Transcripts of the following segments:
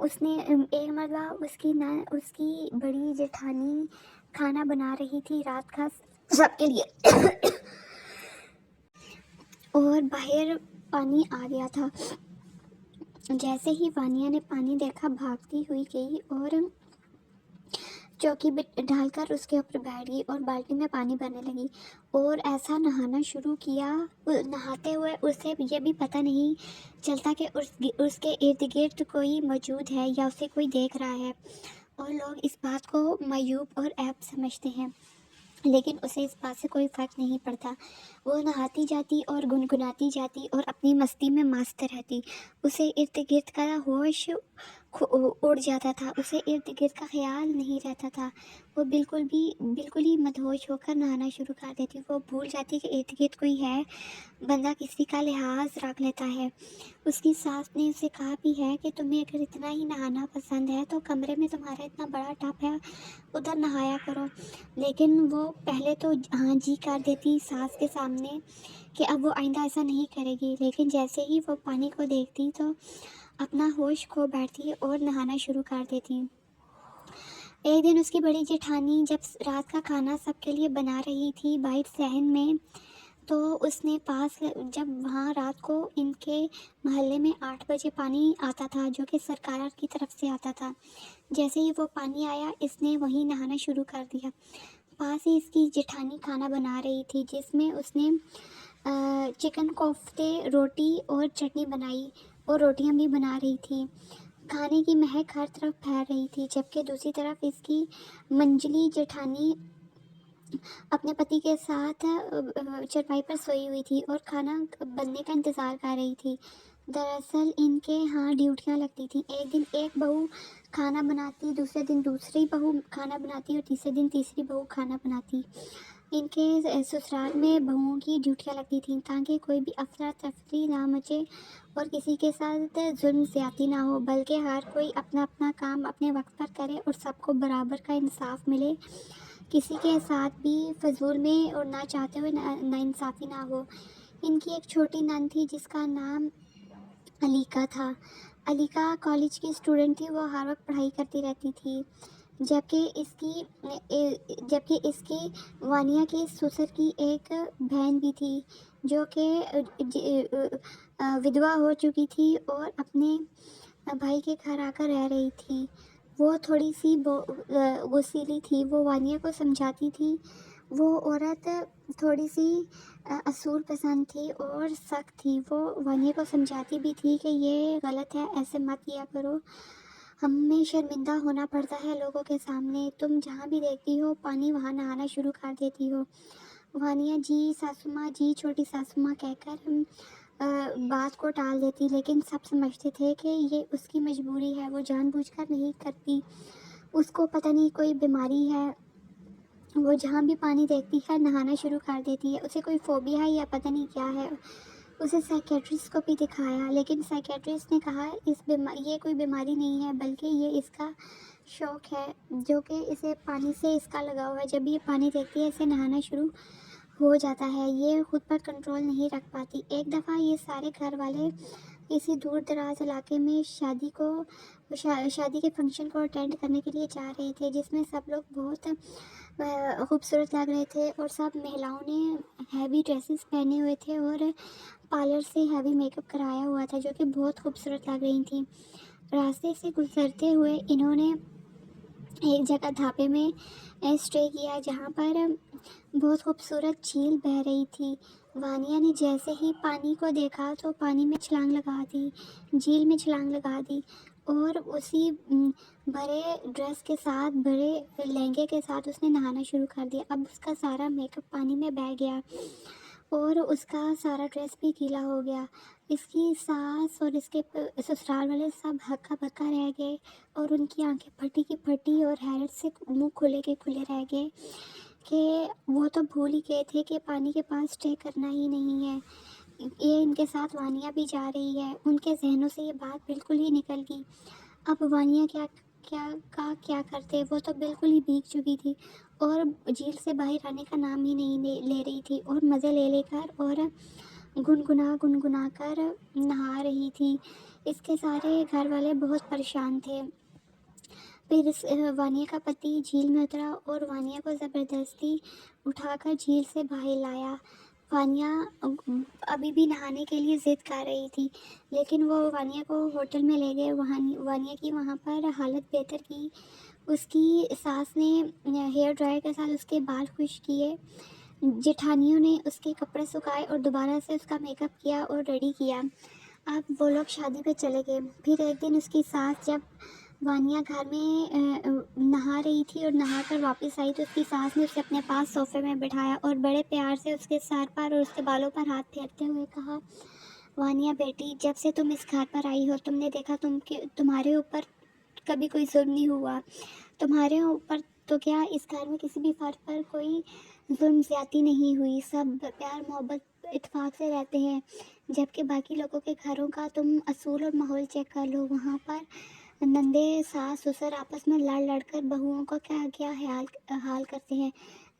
اس نے ایک مرتبہ اس کی بڑی جیٹھانی کھانا بنا رہی تھی رات کا سب کے لیے اور باہر پانی آ گیا تھا۔ جیسے ہی وانیا نے پانی دیکھا بھاگتی ہوئی گئی اور چوکی ڈال کر اس کے اوپر بیٹھ گئی اور بالٹی میں پانی بھرنے لگی اور ایسا نہانا شروع کیا۔ نہاتے ہوئے اسے یہ بھی پتہ نہیں چلتا کہ اس کے ارد گرد کوئی موجود ہے یا اسے کوئی دیکھ رہا ہے، اور لوگ اس بات کو معیوب اور عیب سمجھتے ہیں، لیکن اسے اس بات سے کوئی فرق نہیں پڑتا۔ وہ نہاتی جاتی اور گنگناتی جاتی اور اپنی مستی میں مست رہتی۔ اسے ارد گرد کا ہوش اڑ جاتا تھا، اسے ارد گرد کا خیال نہیں رہتا تھا۔ وہ بالکل ہی مدہوش ہو کر نہانا شروع کر دیتی۔ وہ بھول جاتی کہ ارد گرد کوئی ہے، بندہ کسی کا لحاظ رکھ لیتا ہے۔ اس کی ساس نے اسے کہا بھی ہے کہ تمہیں اگر اتنا ہی نہانا پسند ہے تو کمرے میں تمہارا اتنا بڑا ٹب ہے، ادھر نہایا کرو۔ لیکن وہ پہلے تو ہاں جی کر دیتی ساس کے سامنے کہ اب وہ آئندہ ایسا نہیں کرے گی، لیکن جیسے ہی وہ پانی کو دیکھتی تو اپنا ہوش کھو بیٹھتی اور نہانا شروع کر دیتی۔ ایک دن اس کی بڑی جیٹھانی جب رات کا کھانا سب کے لیے بنا رہی تھی باہر صحن میں، تو اس نے جب وہاں رات کو ان کے محلے میں 8 بجے پانی آتا تھا جو کہ سرکار کی طرف سے آتا تھا، جیسے ہی وہ پانی آیا اس نے وہیں نہانا شروع کر دیا۔ پاس ہی اس کی جیٹھانی کھانا بنا رہی تھی جس میں اس نے چکن کوفتے، روٹی اور چٹنی بنائی اور روٹیاں بھی بنا رہی تھی۔ کھانے کی مہک ہر طرف پھیل رہی تھی، جبکہ دوسری طرف اس کی منجلی جیٹھانی اپنے پتی کے ساتھ چرپائی پر سوئی ہوئی تھی اور کھانا بننے کا انتظار کر رہی تھی۔ دراصل ان کے ہاں ڈیوٹیاں لگتی تھیں، ایک دن ایک بہو کھانا بناتی، دوسرے دن دوسری بہو کھانا بناتی اور تیسرے دن تیسری بہو کھانا بناتی۔ ان کے سسرال میں بہوؤں کی ڈیوٹیاں لگتی تھیں تاکہ کوئی بھی افراتفری نہ مچے اور کسی کے ساتھ ظلم زیادتی نہ ہو، بلکہ ہر کوئی اپنا اپنا کام اپنے وقت پر کرے اور سب کو برابر کا انصاف ملے، کسی کے ساتھ بھی فضول میں اور نہ چاہتے ہوئے ناانصافی نہ ہو۔ ان کی ایک چھوٹی نند تھی جس کا نام علیقہ تھا۔ علیقہ کالج کی اسٹوڈنٹ تھی، وہ ہر وقت پڑھائی کرتی رہتی تھی، جبکہ اس کی وانیا کے سسر کی ایک بہن بھی تھی جو کہ ودوا ہو چکی تھی اور اپنے بھائی کے گھر آ کر رہ رہی تھی۔ وہ تھوڑی سی غصیلی تھی، وہ وانیا کو سمجھاتی تھی۔ وہ عورت تھوڑی سی اصول پسند تھی اور سخت تھی، وہ وانیا کو سمجھاتی بھی تھی کہ یہ غلط ہے، ایسے مت کیا کرو، ہمیں شرمندہ ہونا پڑتا ہے لوگوں کے سامنے، تم جہاں بھی دیکھتی ہو پانی وہاں نہانا شروع کر دیتی ہو۔ وانیا جی ساسو ماں، جی چھوٹی ساسو ماں کہہ کر بات کو ٹال دیتی، لیکن سب سمجھتے تھے کہ یہ اس کی مجبوری ہے، وہ جان بوجھ کر نہیں کرتی، اس کو پتہ نہیں کوئی بیماری ہے، وہ جہاں بھی پانی دیکھتی ہے نہانا شروع کر دیتی ہے، اسے کوئی فوبیا ہے یا پتہ نہیں کیا ہے۔ اسے سائیکیٹرسٹ کو بھی دکھایا، لیکن سائیکیٹرسٹ نے کہا یہ کوئی بیماری نہیں ہے بلکہ یہ اس کا شوق ہے، جو کہ اسے پانی سے اس کا لگاؤ ہے، جب یہ پانی دیکھتی ہے اسے نہانا شروع ہو جاتا ہے، یہ خود پر کنٹرول نہیں رکھ پاتی۔ ایک دفعہ یہ سارے گھر والے کسی دور دراز علاقے میں شادی کے فنکشن کو اٹینڈ کرنے کے لیے جا رہے تھے، جس میں سب لوگ بہت خوبصورت لگ رہے تھے اور سب محلاؤں نے ہیوی ڈریسز پہنے ہوئے تھے اور پارلر سے ہیوی میک اپ کرایا ہوا تھا جو کہ بہت خوبصورت لگ رہی تھیں۔ راستے سے گزرتے ہوئے انہوں نے ایک جگہ ڈھابے میں اسٹے کیا جہاں پر بہت خوبصورت جھیل بہہ رہی تھی۔ وانیا نے جیسے ہی پانی کو دیکھا تو پانی میں چھلانگ لگا دی، جھیل میں چھلانگ لگا دی اور اسی بڑے ڈریس کے ساتھ، بڑے لہنگے کے ساتھ اس نے نہانا شروع کر دیا۔ اب اس کا سارا میک اپ پانی میں بہہ گیا اور اس کا سارا ڈریس بھی گیلا ہو گیا۔ اس کی ساس اور اس کے سسرال والے سب ہکا بکا رہ گئے اور ان کی آنکھیں پھٹی کی پھٹی اور حیرت سے منہ کھلے کے کھلے رہ گئے کہ وہ تو بھول ہی گئے تھے کہ پانی کے پاس اسٹے کرنا ہی نہیں ہے، یہ ان کے ساتھ وانیا بھی جا رہی ہے۔ ان کے ذہنوں سے یہ بات بالکل ہی نکل گئی۔ اب وانیا کیا کرتے، وہ تو بالکل ہی بھیگ چکی تھی اور جھیل سے باہر آنے کا نام ہی نہیں لے رہی تھی اور مزے لے کر اور گنگنا کر نہا رہی تھی۔ اس کے سارے گھر والے بہت پریشان تھے۔ پھر وانیہ کا پتی جھیل میں اترا اور وانیہ کو زبردستی اٹھا کر جھیل سے باہر لایا۔ وانیہ ابھی بھی نہانے کے لیے ضد کر رہی تھی، لیکن وہ وانیہ کو ہوٹل میں لے گئے۔ وانیہ کی وہاں پر حالت بہتر کی۔ اس کی ساس نے ہیئر ڈرائر کے ساتھ اس کے بال خشک کیے، جٹھانیوں نے اس کے کپڑے سکھائے اور دوبارہ سے اس کا میک اپ کیا اور ریڈی کیا۔ اب وہ لوگ شادی پہ چلے گئے۔ پھر ایک دن اس کی ساس جب وانیہ گھر میں نہا رہی تھی اور نہا کر واپس آئی تو اس کی ساس نے اسے اپنے پاس صوفے میں بٹھایا اور بڑے پیار سے اس کے سر پر اور اس کے بالوں پر ہاتھ پھیرتے ہوئے کہا، وانیہ بیٹی، جب سے تم اس گھر پر آئی ہو تم نے دیکھا تمہارے اوپر کبھی کوئی ظلم نہیں ہوا۔ تمہارے اوپر تو کیا، اس گھر میں کسی بھی فرد پر کوئی ظلم زیادتی نہیں ہوئی۔ سب پیار محبت اتفاق سے رہتے ہیں، جبکہ باقی لوگوں کے گھروں کا تم اصول اور ماحول چیک کر لو۔ وہاں پر نندے ساس سسر آپس میں لڑ کر بہوؤں کا کیا حال کرتے ہیں،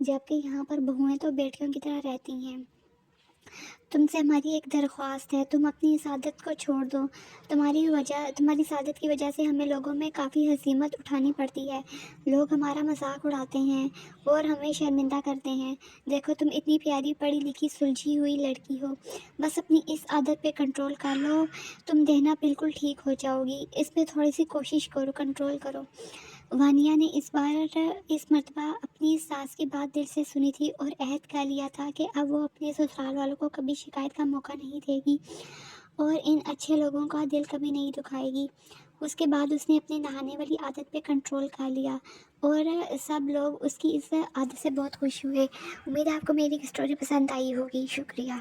جبکہ یہاں پر بہوئیں تو بیٹیوں کی طرح رہتی ہیں۔ تم سے ہماری ایک درخواست ہے، تم اپنی اس عادت کو چھوڑ دو۔ تمہاری اس عادت کی وجہ سے ہمیں لوگوں میں کافی ہزیمت اٹھانی پڑتی ہے۔ لوگ ہمارا مذاق اڑاتے ہیں اور ہمیں شرمندہ کرتے ہیں۔ دیکھو، تم اتنی پیاری پڑھی لکھی سلجھی ہوئی لڑکی ہو، بس اپنی اس عادت پہ کنٹرول کر لو، تم دیکھنا بالکل ٹھیک ہو جاؤ گی۔ اس میں تھوڑی سی کوشش کرو، کنٹرول کرو۔ وانیہ نے اس مرتبہ اپنی ساس کی بات دل سے سنی تھی اور عہد کر لیا تھا کہ اب وہ اپنے سسرال والوں کو کبھی شکایت کا موقع نہیں دے گی اور ان اچھے لوگوں کا دل کبھی نہیں دکھائے گی۔ اس کے بعد اس نے اپنی نہانے والی عادت پہ کنٹرول کر لیا اور سب لوگ اس کی اس عادت سے بہت خوش ہوئے۔ امید ہے آپ کو میری اسٹوری پسند آئی ہوگی۔ شکریہ۔